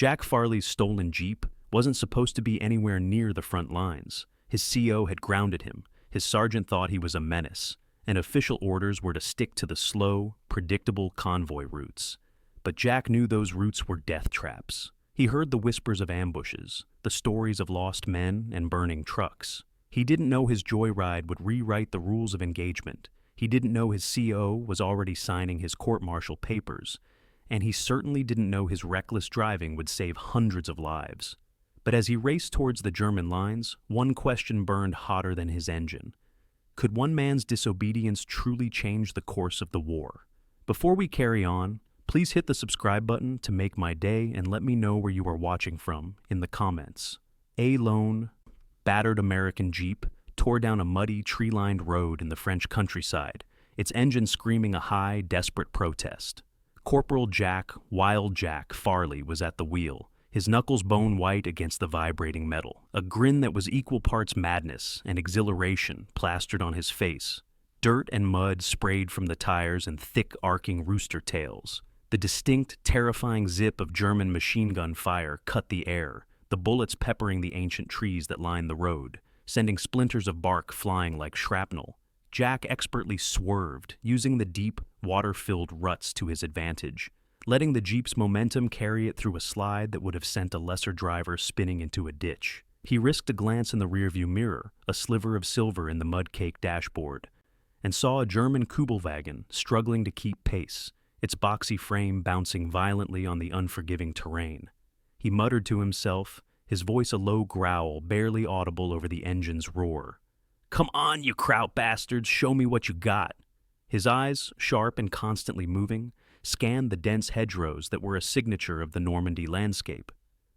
Jack Farley's stolen Jeep wasn't supposed to be anywhere near the front lines. His CO had grounded him. His sergeant thought he was a menace, and official orders were to stick to the slow, predictable convoy routes. But Jack knew those routes were death traps. He heard the whispers of ambushes, the stories of lost men and burning trucks. He didn't know his joyride would rewrite the rules of engagement. He didn't know his CO was already signing his court-martial papers, and he certainly didn't know his reckless driving would save hundreds of lives. But as he raced towards the German lines, one question burned hotter than his engine. Could one man's disobedience truly change the course of the war? Before we carry on, please hit the subscribe button to make my day and let me know where you are watching from in the comments. A lone, battered American Jeep tore down a muddy, tree-lined road in the French countryside, its engine screaming a high, desperate protest. Corporal Jack, Wild Jack Farley was at the wheel, his knuckles bone white against the vibrating metal, a grin that was equal parts madness and exhilaration plastered on his face. Dirt and mud sprayed from the tires and thick, arcing rooster tails. The distinct, terrifying zip of German machine gun fire cut the air, the bullets peppering the ancient trees that lined the road, sending splinters of bark flying like shrapnel. Jack expertly swerved, using the deep, water-filled ruts to his advantage, letting the Jeep's momentum carry it through a slide that would have sent a lesser driver spinning into a ditch. He risked a glance in the rearview mirror, a sliver of silver in the mud-caked dashboard, and saw a German Kübelwagen struggling to keep pace, its boxy frame bouncing violently on the unforgiving terrain. He muttered to himself, his voice a low growl barely audible over the engine's roar. "Come on, you Kraut bastards, show me what you got." His eyes, sharp and constantly moving, scanned the dense hedgerows that were a signature of the Normandy landscape.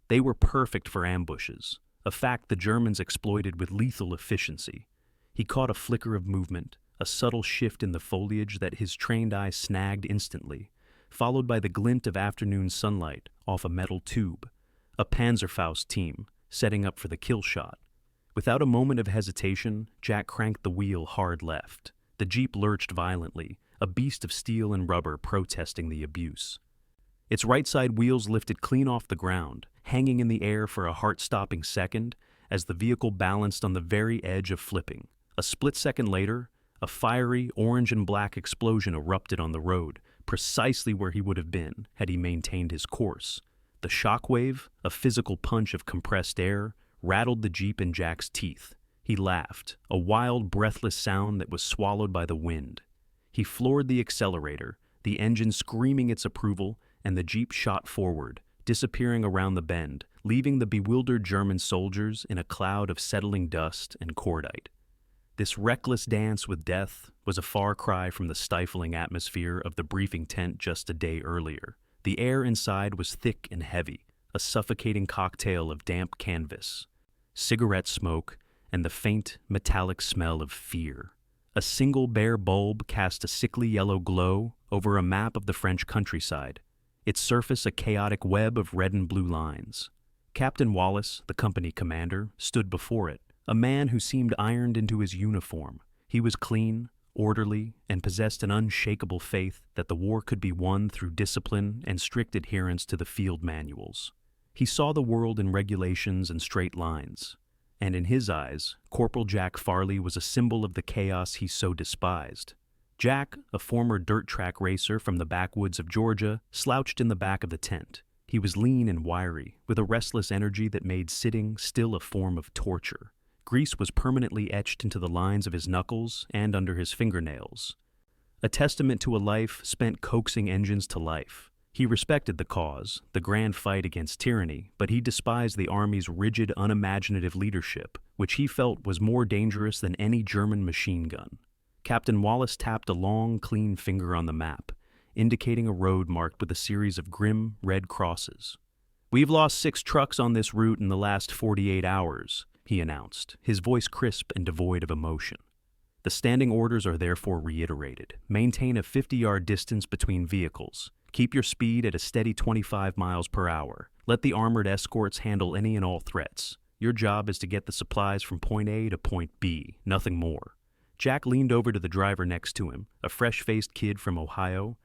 They were perfect for ambushes, a fact the Germans exploited with lethal efficiency. He caught a flicker of movement, a subtle shift in the foliage that his trained eye snagged instantly, followed by the glint of afternoon sunlight off a metal tube. A Panzerfaust team, setting up for the kill shot. Without a moment of hesitation, Jack cranked the wheel hard left. The Jeep lurched violently, a beast of steel and rubber protesting the abuse. Its right side wheels lifted clean off the ground, hanging in the air for a heart-stopping second as the vehicle balanced on the very edge of flipping. A split second later, a fiery orange and black explosion erupted on the road, precisely where he would have been had he maintained his course. The shockwave, a physical punch of compressed air, rattled the Jeep in Jack's teeth. He laughed, a wild, breathless sound that was swallowed by the wind. He floored the accelerator, the engine screaming its approval, and the Jeep shot forward, disappearing around the bend, leaving the bewildered German soldiers in a cloud of settling dust and cordite. This reckless dance with death was a far cry from the stifling atmosphere of the briefing tent just a day earlier. The air inside was thick and heavy, a suffocating cocktail of damp canvas, cigarette smoke, and the faint, metallic smell of fear. A single bare bulb cast a sickly yellow glow over a map of the French countryside, its surface a chaotic web of red and blue lines. Captain Wallace, the company commander, stood before it, a man who seemed ironed into his uniform. He was clean, orderly, and possessed an unshakable faith that the war could be won through discipline and strict adherence to the field manuals. He saw the world in regulations and straight lines, and in his eyes, Corporal Jack Farley was a symbol of the chaos he so despised. Jack, a former dirt track racer from the backwoods of Georgia, slouched in the back of the tent. He was lean and wiry, with a restless energy that made sitting still a form of torture. Grease was permanently etched into the lines of his knuckles and under his fingernails, a testament to a life spent coaxing engines to life. He respected the cause, the grand fight against tyranny, but he despised the Army's rigid, unimaginative leadership, which he felt was more dangerous than any German machine gun. Captain Wallace tapped a long, clean finger on the map, indicating a road marked with a series of grim, red crosses. "We've lost 6 trucks on this route in the last 48 hours, he announced, his voice crisp and devoid of emotion. "The standing orders are therefore reiterated. Maintain a 50-yard distance between vehicles. Keep your speed at a steady 25 miles per hour. Let the armored escorts handle any and all threats. Your job is to get the supplies from point A to point B, nothing more." Jack leaned over to the driver next to him, a fresh-faced kid from Ohio,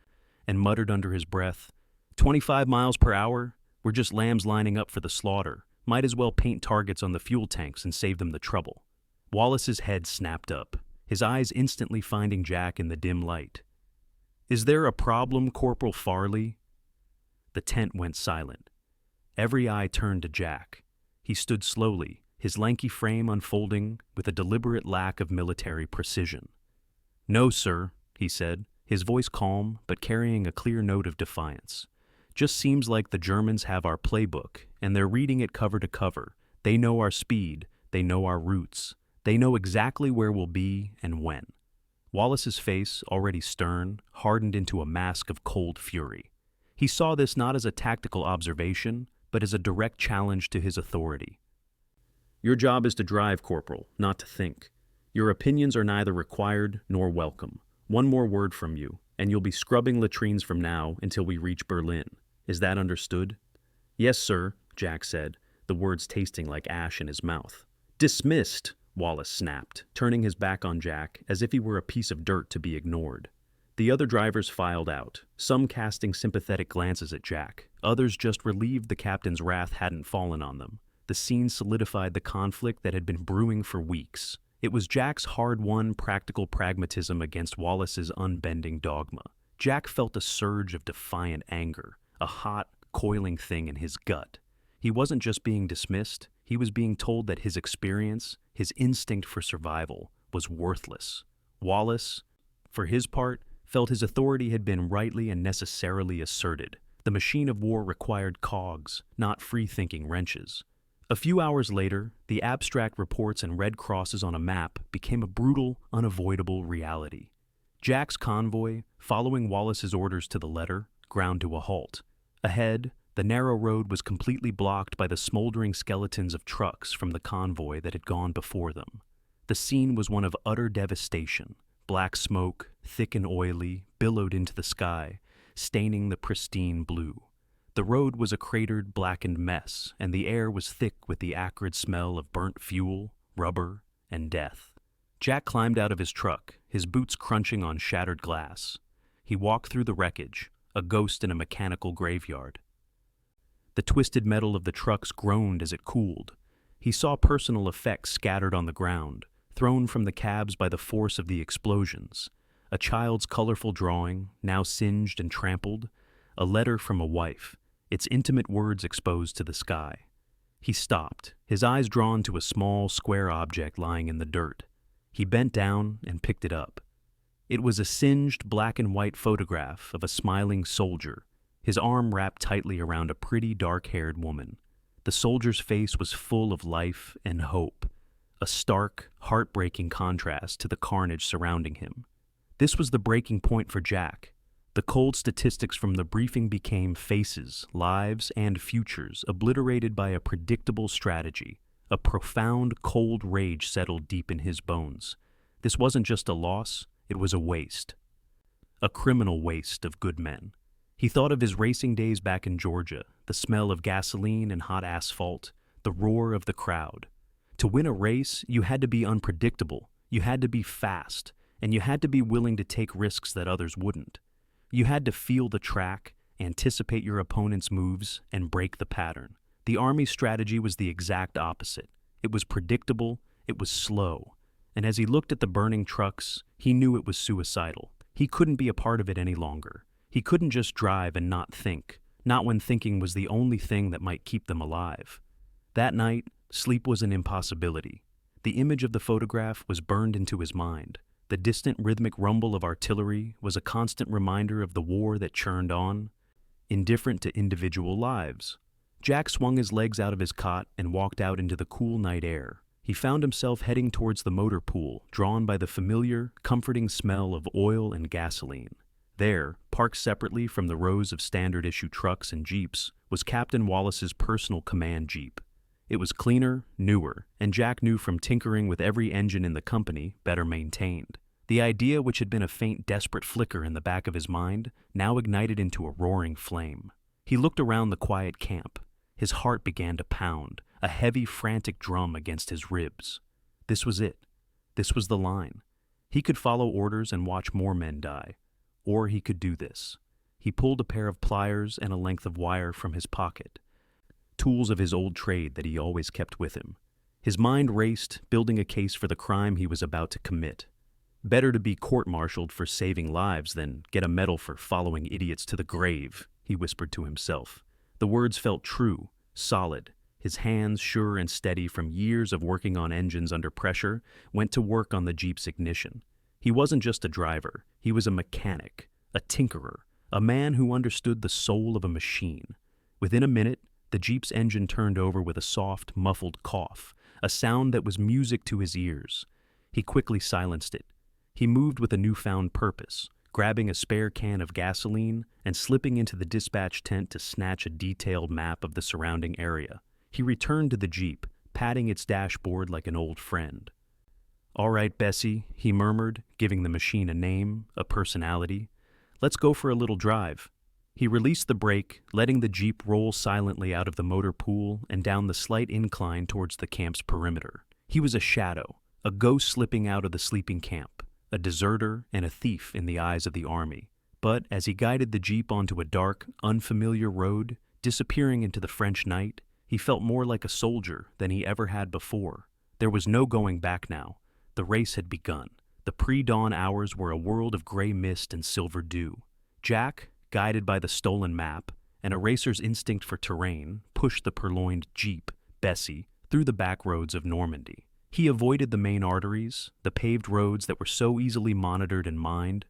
and muttered under his breath, 25 miles per hour? We're just lambs lining up for the slaughter. Might as well paint targets on the fuel tanks and save them the trouble." Wallace's head snapped up, his eyes instantly finding Jack in the dim light. "Is there a problem, Corporal Farley?" The tent went silent. Every eye turned to Jack. He stood slowly, his lanky frame unfolding with a deliberate lack of military precision. "No, sir," he said, his voice calm but carrying a clear note of defiance. "Just seems like the Germans have our playbook, and they're reading it cover to cover. They know our speed, they know our routes. They know exactly where we'll be and when." Wallace's face, already stern, hardened into a mask of cold fury. He saw this not as a tactical observation, but as a direct challenge to his authority. "Your job is to drive, Corporal, not to think. Your opinions are neither required nor welcome. One more word from you, and you'll be scrubbing latrines from now until we reach Berlin. Is that understood?" "Yes, sir," Jack said, the words tasting like ash in his mouth. "Dismissed!" Wallace snapped, turning his back on Jack as if he were a piece of dirt to be ignored. The other drivers filed out, some casting sympathetic glances at Jack, others just relieved the captain's wrath hadn't fallen on them. The scene solidified the conflict that had been brewing for weeks. It was Jack's hard-won practical pragmatism against Wallace's unbending dogma. Jack felt a surge of defiant anger, a hot, coiling thing in his gut. He wasn't just being dismissed, he was being told that his experience, his instinct for survival, was worthless. Wallace, for his part, felt his authority had been rightly and necessarily asserted. The machine of war required cogs, not free-thinking wrenches. A few hours later, the abstract reports and red crosses on a map became a brutal, unavoidable reality. Jack's convoy, following Wallace's orders to the letter, ground to a halt. Ahead, the narrow road was completely blocked by the smoldering skeletons of trucks from the convoy that had gone before them. The scene was one of utter devastation. Black smoke, thick and oily, billowed into the sky, staining the pristine blue. The road was a cratered, blackened mess, and the air was thick with the acrid smell of burnt fuel, rubber, and death. Jack climbed out of his truck, his boots crunching on shattered glass. He walked through the wreckage, a ghost in a mechanical graveyard. The twisted metal of the trucks groaned as it cooled. He saw personal effects scattered on the ground, thrown from the cabs by the force of the explosions. A child's colorful drawing, now singed and trampled. A letter from a wife, its intimate words exposed to the sky. He stopped, his eyes drawn to a small, square object lying in the dirt. He bent down and picked it up. It was a singed black and white photograph of a smiling soldier, his arm wrapped tightly around a pretty dark-haired woman. The soldier's face was full of life and hope, a stark, heartbreaking contrast to the carnage surrounding him. This was the breaking point for Jack. The cold statistics from the briefing became faces, lives, and futures obliterated by a predictable strategy. A profound, cold rage settled deep in his bones. This wasn't just a loss, it was a waste. A criminal waste of good men. He thought of his racing days back in Georgia, the smell of gasoline and hot asphalt, the roar of the crowd. To win a race, you had to be unpredictable, you had to be fast, and you had to be willing to take risks that others wouldn't. You had to feel the track, anticipate your opponent's moves, and break the pattern. The Army's strategy was the exact opposite. It was predictable, it was slow, and as he looked at the burning trucks, he knew it was suicidal. He couldn't be a part of it any longer. He couldn't just drive and not think, not when thinking was the only thing that might keep them alive. That night, sleep was an impossibility. The image of the photograph was burned into his mind. The distant rhythmic rumble of artillery was a constant reminder of the war that churned on, indifferent to individual lives. Jack swung his legs out of his cot and walked out into the cool night air. He found himself heading towards the motor pool, drawn by the familiar, comforting smell of oil and gasoline. There, parked separately from the rows of standard-issue trucks and jeeps, was Captain Wallace's personal command jeep. It was cleaner, newer, and Jack knew from tinkering with every engine in the company, better maintained. The idea, which had been a faint, desperate flicker in the back of his mind, now ignited into a roaring flame. He looked around the quiet camp. His heart began to pound, a heavy, frantic drum against his ribs. This was it. This was the line. He could follow orders and watch more men die. Or he could do this. He pulled a pair of pliers and a length of wire from his pocket. tools of his old trade that he always kept with him. His mind raced, building a case for the crime he was about to commit. Better to be court-martialed for saving lives than get a medal for following idiots to the grave, he whispered to himself. The words felt true, solid. His hands, sure and steady from years of working on engines under pressure, went to work on the Jeep's ignition. He wasn't just a driver, he was a mechanic, a tinkerer, a man who understood the soul of a machine. Within a minute, the Jeep's engine turned over with a soft, muffled cough, a sound that was music to his ears. He quickly silenced it. He moved with a newfound purpose, grabbing a spare can of gasoline and slipping into the dispatch tent to snatch a detailed map of the surrounding area. He returned to the Jeep, patting its dashboard like an old friend. "All right, Bessie," he murmured, giving the machine a name, a personality. "Let's go for a little drive." He released the brake, letting the Jeep roll silently out of the motor pool and down the slight incline towards the camp's perimeter. He was a shadow, a ghost slipping out of the sleeping camp, a deserter and a thief in the eyes of the army. But as he guided the Jeep onto a dark, unfamiliar road, disappearing into the French night, he felt more like a soldier than he ever had before. There was no going back now. The race had begun. The pre-dawn hours were a world of gray mist and silver dew. Jack, guided by the stolen map and a racer's instinct for terrain, pushed the purloined Jeep, Bessie, through the back roads of Normandy. He avoided the main arteries, the paved roads that were so easily monitored and mined,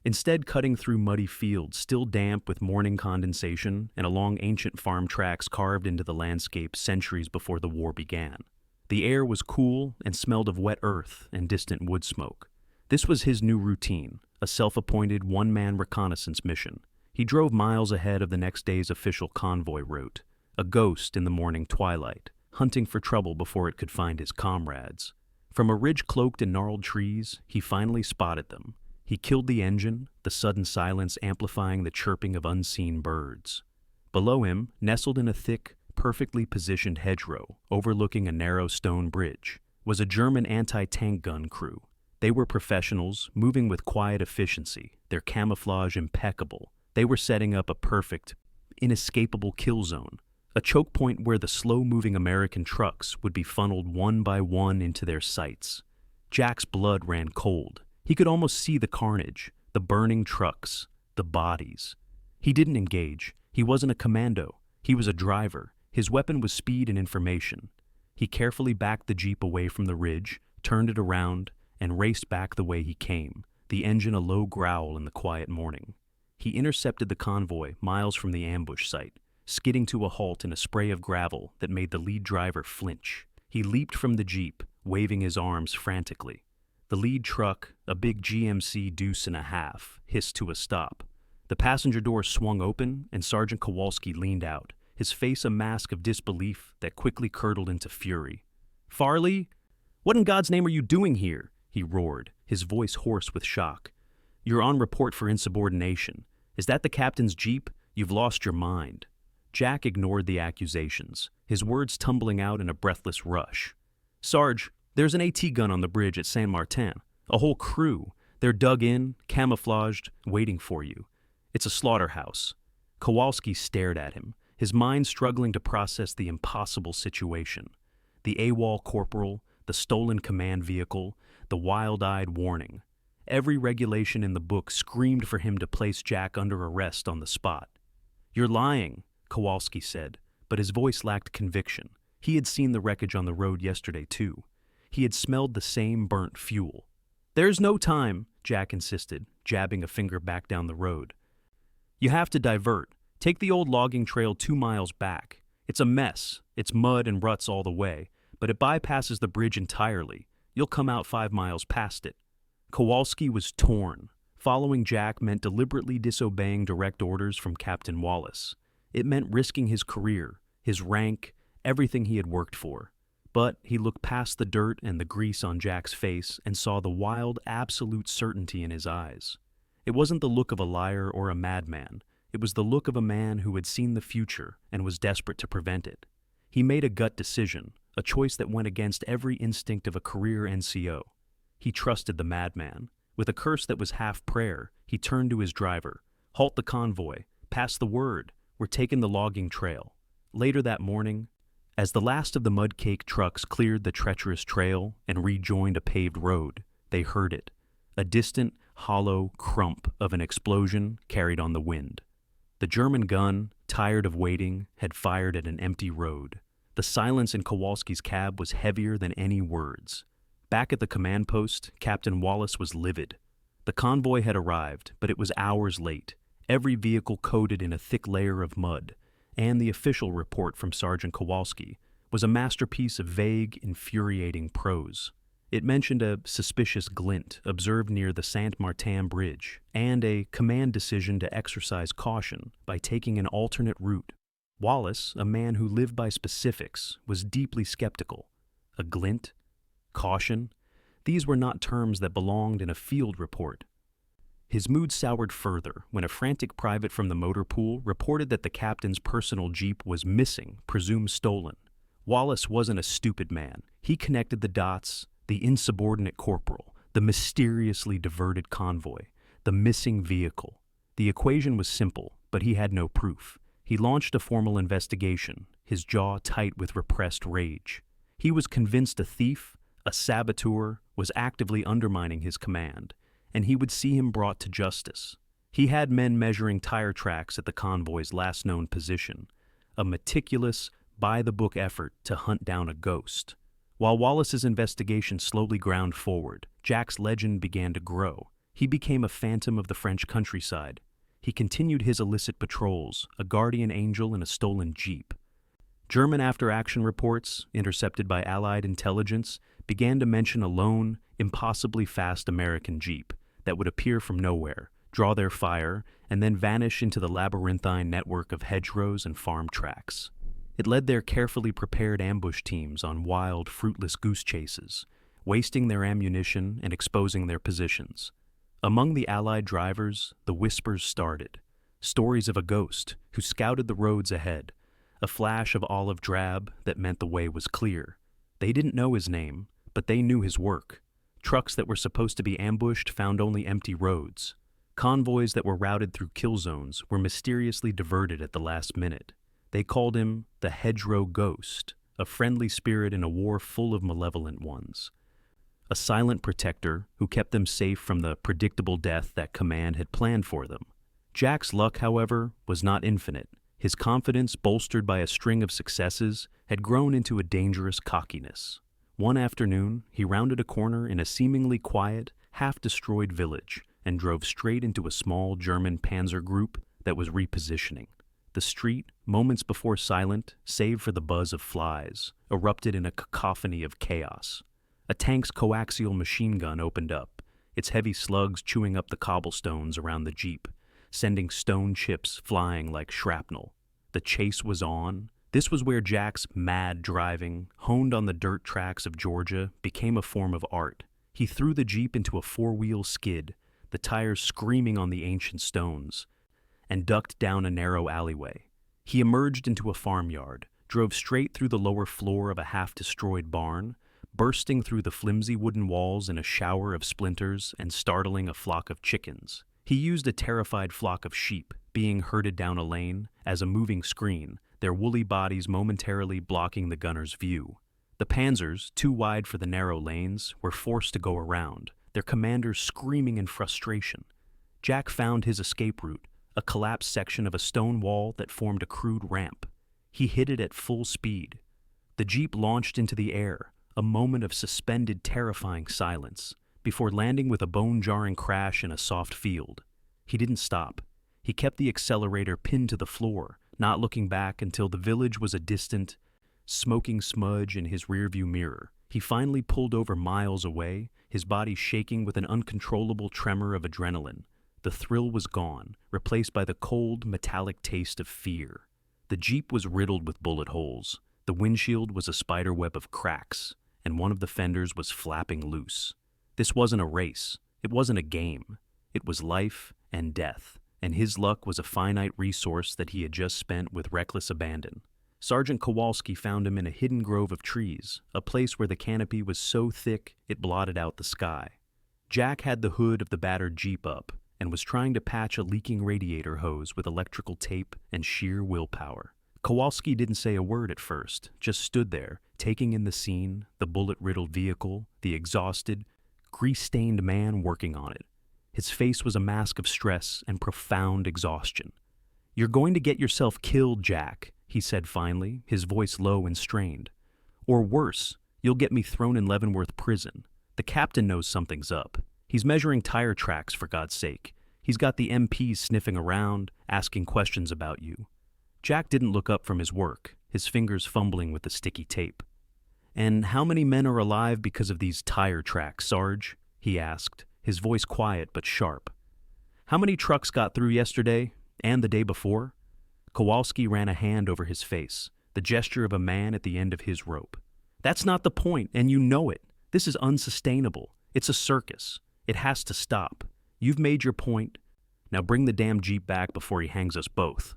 instead cutting through muddy fields still damp with morning condensation and along ancient farm tracks carved into the landscape centuries before the war began. The air was cool and smelled of wet earth and distant wood smoke. This was his new routine, a self-appointed one-man reconnaissance mission. He drove miles ahead of the next day's official convoy route, a ghost in the morning twilight, hunting for trouble before it could find his comrades. From a ridge cloaked in gnarled trees, he finally spotted them. He killed the engine, the sudden silence amplifying the chirping of unseen birds. Below him, nestled in a thick, perfectly positioned hedgerow overlooking a narrow stone bridge, was a German anti-tank gun crew. They were professionals, moving with quiet efficiency, their camouflage impeccable. They were setting up a perfect, inescapable kill zone, a choke point where the slow-moving American trucks would be funneled one by one into their sights. Jack's blood ran cold. He could almost see the carnage, the burning trucks, the bodies. He didn't engage. He wasn't a commando. He was a driver. His weapon was speed and information. He carefully backed the Jeep away from the ridge, turned it around, and raced back the way he came, the engine a low growl in the quiet morning. He intercepted the convoy miles from the ambush site, skidding to a halt in a spray of gravel that made the lead driver flinch. He leaped from the Jeep, waving his arms frantically. The lead truck, a big GMC deuce and a half, hissed to a stop. The passenger door swung open, and Sergeant Kowalski leaned out, his face a mask of disbelief that quickly curdled into fury. "Farley? What in God's name are you doing here?" he roared, his voice hoarse with shock. "You're on report for insubordination. Is that the captain's Jeep? You've lost your mind." Jack ignored the accusations, his words tumbling out in a breathless rush. "Sarge, there's an AT gun on the bridge at Saint Martin. A whole crew. They're dug in, camouflaged, waiting for you. It's a slaughterhouse." Kowalski stared at him, his mind struggling to process the impossible situation. The AWOL corporal, the stolen command vehicle, the wild-eyed warning. Every regulation in the book screamed for him to place Jack under arrest on the spot. "You're lying," Kowalski said, but his voice lacked conviction. He had seen the wreckage on the road yesterday, too. He had smelled the same burnt fuel. "There's no time," Jack insisted, jabbing a finger back down the road. "You have to divert. Take the old logging trail 2 miles back. It's a mess. It's mud and ruts all the way, but it bypasses the bridge entirely. You'll come out 5 miles past it." Kowalski was torn. Following Jack meant deliberately disobeying direct orders from Captain Wallace. It meant risking his career, his rank, everything he had worked for. But he looked past the dirt and the grease on Jack's face and saw the wild, absolute certainty in his eyes. It wasn't the look of a liar or a madman. It was the look of a man who had seen the future and was desperate to prevent it. He made a gut decision, a choice that went against every instinct of a career NCO. He trusted the madman. With a curse that was half prayer, he turned to his driver. "Halt the convoy. Pass the word. We're taking the logging trail." Later that morning, as the last of the mud-caked trucks cleared the treacherous trail and rejoined a paved road, they heard it, a distant, hollow crump of an explosion carried on the wind. The German gun, tired of waiting, had fired at an empty road. The silence in Kowalski's cab was heavier than any words. Back at the command post, Captain Wallace was livid. The convoy had arrived, but it was hours late, every vehicle coated in a thick layer of mud, and the official report from Sergeant Kowalski was a masterpiece of vague, infuriating prose. It mentioned a suspicious glint observed near the Saint-Martin Bridge and a command decision to exercise caution by taking an alternate route. Wallace, a man who lived by specifics, was deeply skeptical. A glint? Caution? These were not terms that belonged in a field report. His mood soured further when a frantic private from the motor pool reported that the captain's personal Jeep was missing, presumed stolen. Wallace wasn't a stupid man. He connected the dots: the insubordinate corporal, the mysteriously diverted convoy, the missing vehicle. The equation was simple, but he had no proof. He launched a formal investigation, his jaw tight with repressed rage. He was convinced a thief, a saboteur, was actively undermining his command, and he would see him brought to justice. He had men measuring tire tracks at the convoy's last known position, a meticulous, by-the-book effort to hunt down a ghost. While Wallace's investigation slowly ground forward, Jack's legend began to grow. He became a phantom of the French countryside. He continued his illicit patrols, a guardian angel in a stolen Jeep. German after-action reports, intercepted by Allied intelligence, began to mention a lone, impossibly fast American Jeep that would appear from nowhere, draw their fire, and then vanish into the labyrinthine network of hedgerows and farm tracks. It led their carefully prepared ambush teams on wild, fruitless goose chases, wasting their ammunition and exposing their positions. Among the Allied drivers, the whispers started. Stories of a ghost who scouted the roads ahead, a flash of olive drab that meant the way was clear. They didn't know his name, but they knew his work. Trucks that were supposed to be ambushed found only empty roads. Convoys that were routed through kill zones were mysteriously diverted at the last minute. They called him the Hedgerow Ghost, a friendly spirit in a war full of malevolent ones. A silent protector who kept them safe from the predictable death that command had planned for them. Jack's luck, however, was not infinite. His confidence, bolstered by a string of successes, had grown into a dangerous cockiness. One afternoon, he rounded a corner in a seemingly quiet, half-destroyed village and drove straight into a small German panzer group that was repositioning. The street, moments before silent, save for the buzz of flies, erupted in a cacophony of chaos. A tank's coaxial machine gun opened up, its heavy slugs chewing up the cobblestones around the Jeep, sending stone chips flying like shrapnel. The chase was on. This was where Jack's mad driving, honed on the dirt tracks of Georgia, became a form of art. He threw the Jeep into a four-wheel skid, the tires screaming on the ancient stones, and ducked down a narrow alleyway. He emerged into a farmyard, drove straight through the lower floor of a half-destroyed barn, bursting through the flimsy wooden walls in a shower of splinters and startling a flock of chickens. He used a terrified flock of sheep, being herded down a lane, as a moving screen, their woolly bodies momentarily blocking the gunner's view. The panzers, too wide for the narrow lanes, were forced to go around, their commanders screaming in frustration. Jack found his escape route, a collapsed section of a stone wall that formed a crude ramp. He hit it at full speed. The Jeep launched into the air, a moment of suspended, terrifying silence, before landing with a bone-jarring crash in a soft field. He didn't stop. He kept the accelerator pinned to the floor, not looking back until the village was a distant, smoking smudge in his rearview mirror. He finally pulled over miles away, his body shaking with an uncontrollable tremor of adrenaline. The thrill was gone, replaced by the cold, metallic taste of fear. The Jeep was riddled with bullet holes. The windshield was a spiderweb of cracks, and one of the fenders was flapping loose. This wasn't a race. It wasn't a game. It was life and death, and his luck was a finite resource that he had just spent with reckless abandon. Sergeant Kowalski found him in a hidden grove of trees, a place where the canopy was so thick it blotted out the sky. Jack had the hood of the battered Jeep up and was trying to patch a leaking radiator hose with electrical tape and sheer willpower. Kowalski didn't say a word at first, just stood there, taking in the scene, the bullet-riddled vehicle, the exhausted, grease-stained man working on it. His face was a mask of stress and profound exhaustion. "You're going to get yourself killed, Jack," he said finally, his voice low and strained. "Or worse, you'll get me thrown in Leavenworth prison. The captain knows something's up. He's measuring tire tracks, for God's sake. He's got the MPs sniffing around, asking questions about you." Jack didn't look up from his work, his fingers fumbling with the sticky tape. "And how many men are alive because of these tire tracks, Sarge?" he asked, his voice quiet but sharp. "How many trucks got through yesterday and the day before?" Kowalski ran a hand over his face, the gesture of a man at the end of his rope. "That's not the point, and you know it. This is unsustainable. It's a circus. It has to stop. You've made your point. Now bring the damn Jeep back before he hangs us both."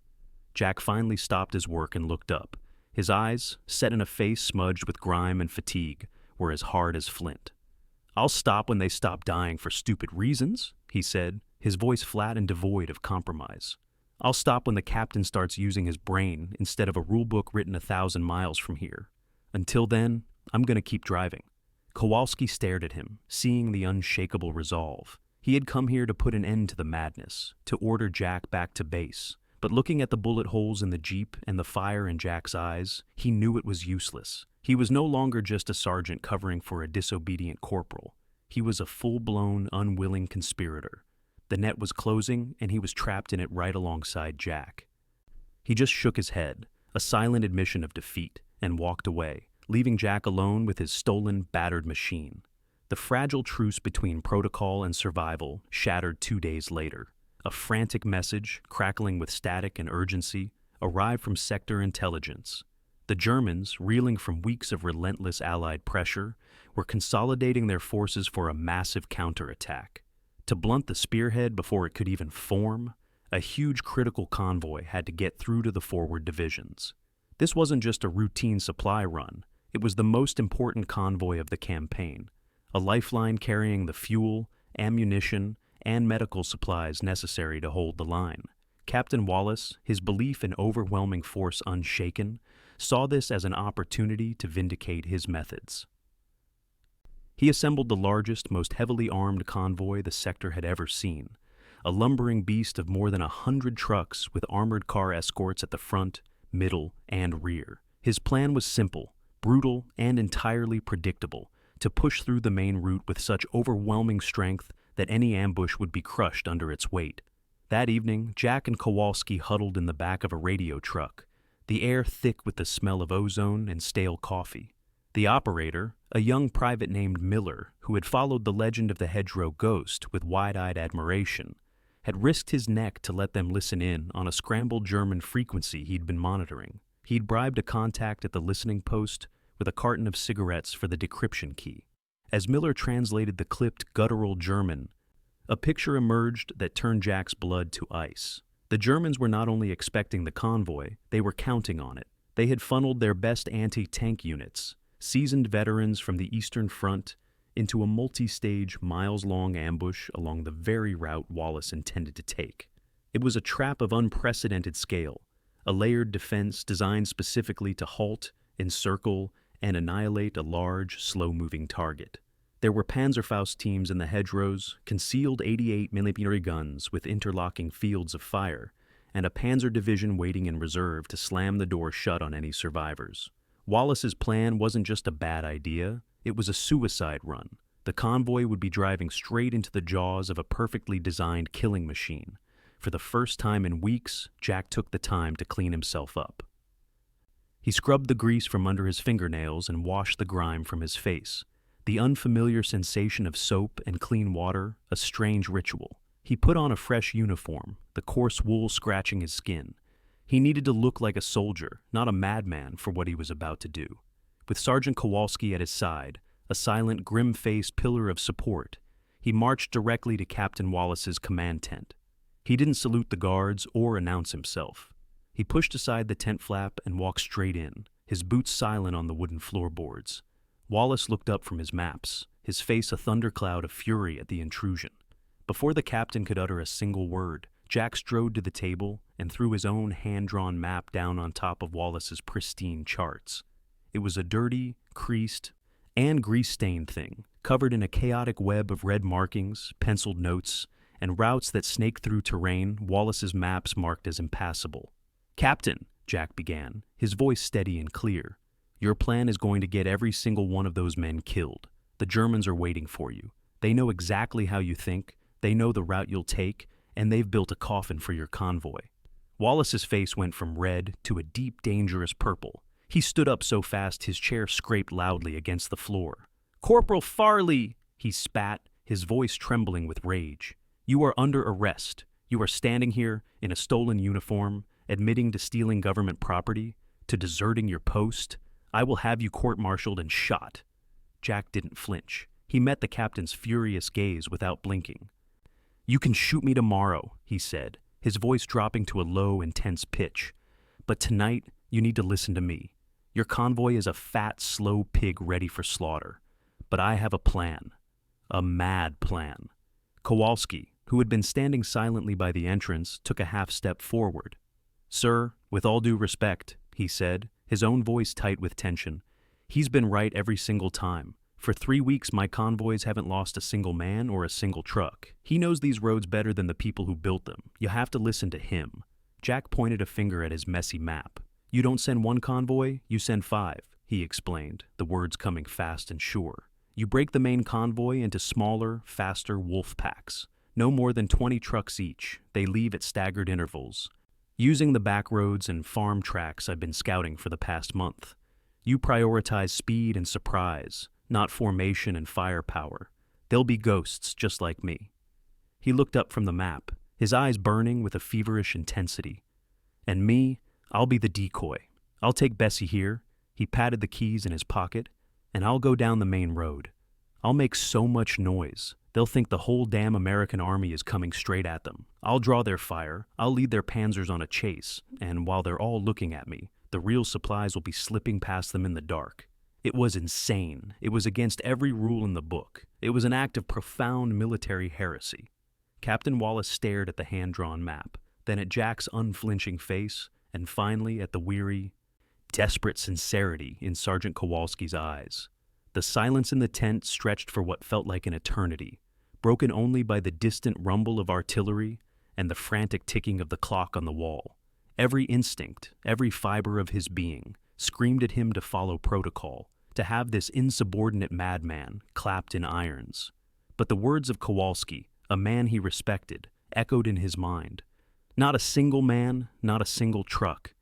Jack finally stopped his work and looked up. His eyes, set in a face smudged with grime and fatigue, were as hard as flint. "I'll stop when they stop dying for stupid reasons," he said, his voice flat and devoid of compromise. "I'll stop when the captain starts using his brain instead of a rulebook written 1,000 miles from here. Until then, I'm going to keep driving." Kowalski stared at him, seeing the unshakable resolve. He had come here to put an end to the madness, to order Jack back to base. But looking at the bullet holes in the Jeep and the fire in Jack's eyes, he knew it was useless. He was no longer just a sergeant covering for a disobedient corporal. He was a full-blown, unwilling conspirator. The net was closing, and he was trapped in it right alongside Jack. He just shook his head, a silent admission of defeat, and walked away, leaving Jack alone with his stolen, battered machine. The fragile truce between protocol and survival shattered 2 days later. A frantic message, crackling with static and urgency, arrived from sector intelligence. The Germans, reeling from weeks of relentless Allied pressure, were consolidating their forces for a massive counterattack. To blunt the spearhead before it could even form, a huge critical convoy had to get through to the forward divisions. This wasn't just a routine supply run, it was the most important convoy of the campaign, a lifeline carrying the fuel, ammunition, and medical supplies necessary to hold the line. Captain Wallace, his belief in overwhelming force unshaken, saw this as an opportunity to vindicate his methods. He assembled the largest, most heavily armed convoy the sector had ever seen, a lumbering beast of more than 100 trucks with armored car escorts at the front, middle, and rear. His plan was simple, brutal, and entirely predictable: to push through the main route with such overwhelming strength that any ambush would be crushed under its weight. That evening, Jack and Kowalski huddled in the back of a radio truck, the air thick with the smell of ozone and stale coffee. The operator, a young private named Miller, who had followed the legend of the hedgerow ghost with wide-eyed admiration, had risked his neck to let them listen in on a scrambled German frequency he'd been monitoring. He'd bribed a contact at the listening post with a carton of cigarettes for the decryption key. As Miller translated the clipped, guttural German, a picture emerged that turned Jack's blood to ice. The Germans were not only expecting the convoy, they were counting on it. They had funneled their best anti-tank units, seasoned veterans from the Eastern Front, into a multi-stage, miles-long ambush along the very route Wallace intended to take. It was a trap of unprecedented scale, a layered defense designed specifically to halt, encircle, and annihilate a large, slow-moving target. There were Panzerfaust teams in the hedgerows, concealed 88mm guns with interlocking fields of fire, and a panzer division waiting in reserve to slam the door shut on any survivors. Wallace's plan wasn't just a bad idea, it was a suicide run. The convoy would be driving straight into the jaws of a perfectly designed killing machine. For the first time in weeks, Jack took the time to clean himself up. He scrubbed the grease from under his fingernails and washed the grime from his face. The unfamiliar sensation of soap and clean water, a strange ritual. He put on a fresh uniform, the coarse wool scratching his skin. He needed to look like a soldier, not a madman, for what he was about to do. With Sergeant Kowalski at his side, a silent, grim-faced pillar of support, he marched directly to Captain Wallace's command tent. He didn't salute the guards or announce himself. He pushed aside the tent flap and walked straight in, his boots silent on the wooden floorboards. Wallace looked up from his maps, his face a thundercloud of fury at the intrusion. Before the captain could utter a single word, Jack strode to the table and threw his own hand-drawn map down on top of Wallace's pristine charts. It was a dirty, creased, and grease-stained thing, covered in a chaotic web of red markings, penciled notes, and routes that snaked through terrain Wallace's maps marked as impassable. "Captain," Jack began, his voice steady and clear, "your plan is going to get every single one of those men killed. The Germans are waiting for you. They know exactly how you think, they know the route you'll take, and they've built a coffin for your convoy." Wallace's face went from red to a deep, dangerous purple. He stood up so fast his chair scraped loudly against the floor. "Corporal Farley!" he spat, his voice trembling with rage. "You are under arrest. You are standing here in a stolen uniform, admitting to stealing government property, to deserting your post. I will have you court-martialed and shot." Jack didn't flinch. He met the captain's furious gaze without blinking. "You can shoot me tomorrow," he said, his voice dropping to a low, intense pitch. "But tonight, you need to listen to me. Your convoy is a fat, slow pig ready for slaughter. But I have a plan. A mad plan." Kowalski, who had been standing silently by the entrance, took a half-step forward. "Sir, with all due respect," he said, his own voice tight with tension, "he's been right every single time. For 3 weeks, my convoys haven't lost a single man or a single truck. He knows these roads better than the people who built them. You have to listen to him." Jack pointed a finger at his messy map. "You don't send one convoy, you send 5, he explained, the words coming fast and sure. "You break the main convoy into smaller, faster wolf packs. No more than 20 trucks each. They leave at staggered intervals, using the back roads and farm tracks I've been scouting for the past month. You prioritize speed and surprise, not formation and firepower. They'll be ghosts just like me." He looked up from the map, his eyes burning with a feverish intensity. "And me, I'll be the decoy. I'll take Bessie here," he patted the keys in his pocket, "and I'll go down the main road. I'll make so much noise, they'll think the whole damn American army is coming straight at them. I'll draw their fire, I'll lead their panzers on a chase, and while they're all looking at me, the real supplies will be slipping past them in the dark." It was insane. It was against every rule in the book. It was an act of profound military heresy. Captain Wallace stared at the hand-drawn map, then at Jack's unflinching face, and finally at the weary, desperate sincerity in Sergeant Kowalski's eyes. The silence in the tent stretched for what felt like an eternity, broken only by the distant rumble of artillery and the frantic ticking of the clock on the wall. Every instinct, every fiber of his being, screamed at him to follow protocol, to have this insubordinate madman clapped in irons. But the words of Kowalski, a man he respected, echoed in his mind. Not a single man, not a single truck.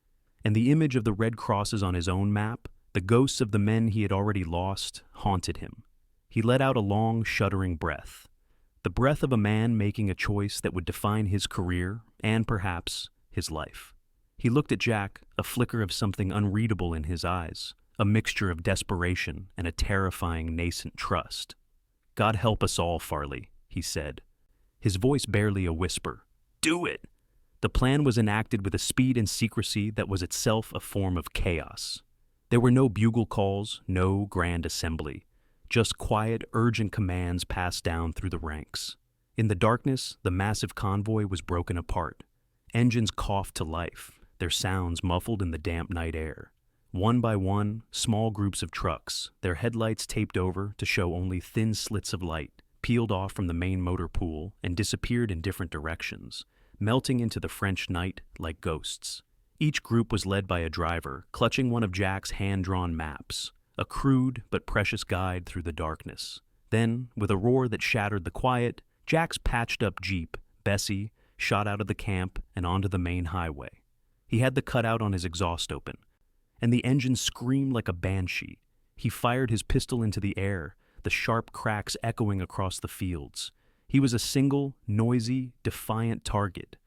And the image of the red crosses on his own map, the ghosts of the men he had already lost, haunted him. He let out a long, shuddering breath. The breath of a man making a choice that would define his career and, perhaps, his life. He looked at Jack, a flicker of something unreadable in his eyes, a mixture of desperation and a terrifying nascent trust. "God help us all, Farley," he said, his voice barely a whisper. "Do it!" The plan was enacted with a speed and secrecy that was itself a form of chaos. There were no bugle calls, no grand assembly, just quiet, urgent commands passed down through the ranks. In the darkness, the massive convoy was broken apart. Engines coughed to life, their sounds muffled in the damp night air. One by one, small groups of trucks, their headlights taped over to show only thin slits of light, peeled off from the main motor pool and disappeared in different directions, melting into the French night like ghosts. Each group was led by a driver, clutching one of Jack's hand-drawn maps, a crude but precious guide through the darkness. Then, with a roar that shattered the quiet, Jack's patched-up Jeep, Bessie, shot out of the camp and onto the main highway. He had the cutout on his exhaust open, and the engine screamed like a banshee. He fired his pistol into the air, the sharp cracks echoing across the fields. He was a single, noisy, defiant target,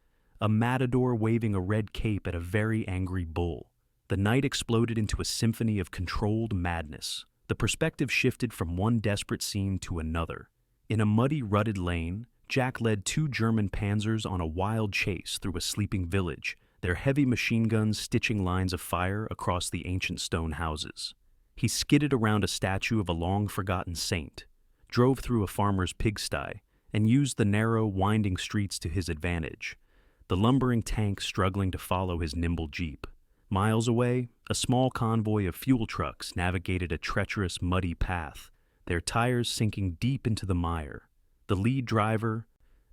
a matador waving a red cape at a very angry bull. The night exploded into a symphony of controlled madness. The perspective shifted from one desperate scene to another. In a muddy, rutted lane, Jack led 2 German panzers on a wild chase through a sleeping village, their heavy machine guns stitching lines of fire across the ancient stone houses. He skidded around a statue of a long-forgotten saint, drove through a farmer's pigsty, and used the narrow, winding streets to his advantage. the lumbering tank struggling to follow his nimble jeep. Miles away, a small convoy of fuel trucks navigated a treacherous, muddy path, their tires sinking deep into the mire. The lead driver,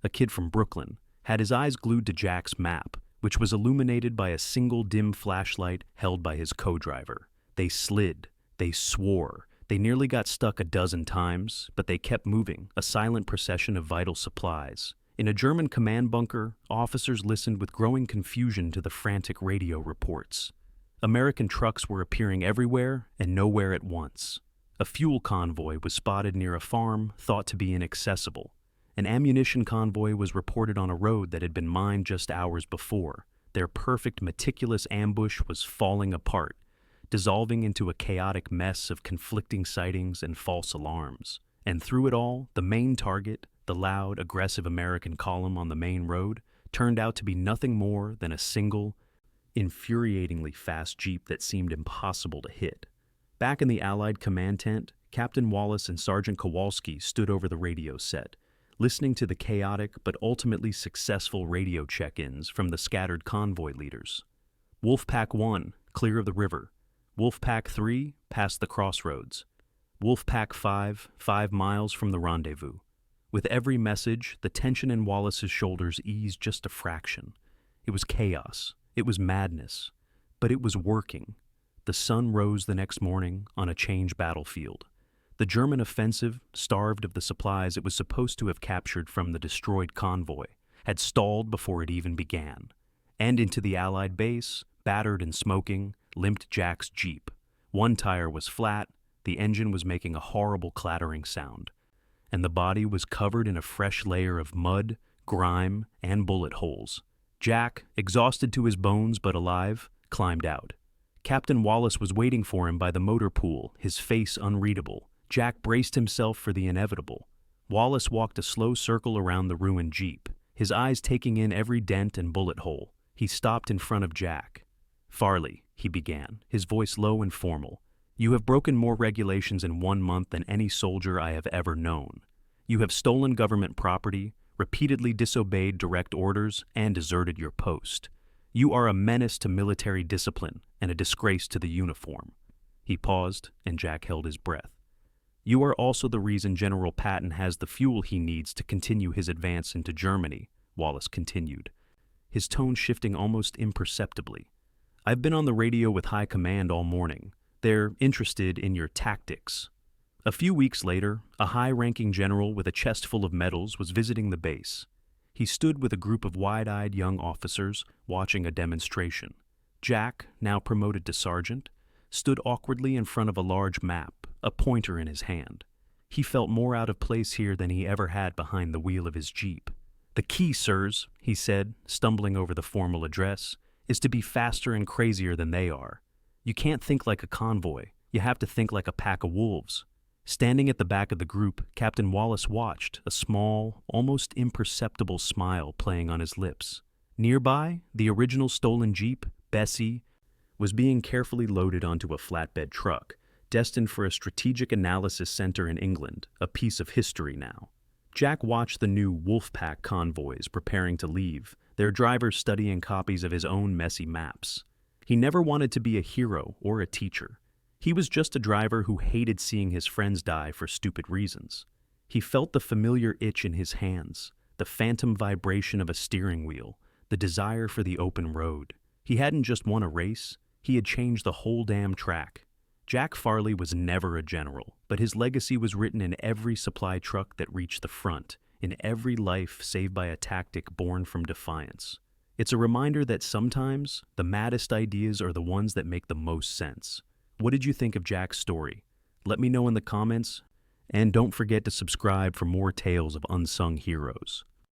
a kid from Brooklyn, had his eyes glued to Jack's map, which was illuminated by a single dim flashlight held by his co-driver. They slid, they swore, they nearly got stuck a dozen times, but they kept moving, a silent procession of vital supplies. In a German command bunker, officers listened with growing confusion to the frantic radio reports. American trucks were appearing everywhere and nowhere at once. A fuel convoy was spotted near a farm thought to be inaccessible. An ammunition convoy was reported on a road that had been mined just hours before. Their perfect, meticulous ambush was falling apart, dissolving into a chaotic mess of conflicting sightings and false alarms. And through it all, the main target, the loud, aggressive American column on the main road, turned out to be nothing more than a single, infuriatingly fast jeep that seemed impossible to hit. Back in the Allied command tent, Captain Wallace and Sergeant Kowalski stood over the radio set, listening to the chaotic but ultimately successful radio check-ins from the scattered convoy leaders. Wolfpack 1, clear of the river. Wolfpack 3, past the crossroads. Wolfpack 5, 5 miles from the rendezvous. With every message, the tension in Wallace's shoulders eased just a fraction. It was chaos. It was madness. But it was working. The sun rose the next morning on a changed battlefield. The German offensive, starved of the supplies it was supposed to have captured from the destroyed convoy, had stalled before it even began. And into the Allied base, battered and smoking, limped Jack's jeep. One tire was flat, the engine was making a horrible clattering sound, and the body was covered in a fresh layer of mud, grime, and bullet holes. Jack, exhausted to his bones but alive, climbed out. Captain Wallace was waiting for him by the motor pool, his face unreadable. Jack braced himself for the inevitable. Wallace walked a slow circle around the ruined jeep, his eyes taking in every dent and bullet hole. He stopped in front of Jack. "Farley," he began, his voice low and formal, "you have broken more regulations in 1 month than any soldier I have ever known. You have stolen government property, repeatedly disobeyed direct orders, and deserted your post. You are a menace to military discipline and a disgrace to the uniform." He paused, and Jack held his breath. "You are also the reason General Patton has the fuel he needs to continue his advance into Germany," Wallace continued, his tone shifting almost imperceptibly. "I've been on the radio with High Command all morning. They're interested in your tactics." A few weeks later, a high-ranking general with a chest full of medals was visiting the base. He stood with a group of wide-eyed young officers watching a demonstration. Jack, now promoted to sergeant, stood awkwardly in front of a large map, a pointer in his hand. He felt more out of place here than he ever had behind the wheel of his jeep. "The key, sirs," he said, stumbling over the formal address, "is to be faster and crazier than they are. You can't think like a convoy. You have to think like a pack of wolves." Standing at the back of the group, Captain Wallace watched, a small, almost imperceptible smile playing on his lips. Nearby, the original stolen jeep, Bessie, was being carefully loaded onto a flatbed truck, destined for a strategic analysis center in England, a piece of history now. Jack watched the new Wolfpack convoys preparing to leave, their drivers studying copies of his own messy maps. He never wanted to be a hero or a teacher. He was just a driver who hated seeing his friends die for stupid reasons. He felt the familiar itch in his hands, the phantom vibration of a steering wheel, the desire for the open road. He hadn't just won a race, he had changed the whole damn track. Jack Farley was never a general, but his legacy was written in every supply truck that reached the front, in every life saved by a tactic born from defiance. It's a reminder that sometimes the maddest ideas are the ones that make the most sense. What did you think of Jack's story? Let me know in the comments, and don't forget to subscribe for more tales of unsung heroes.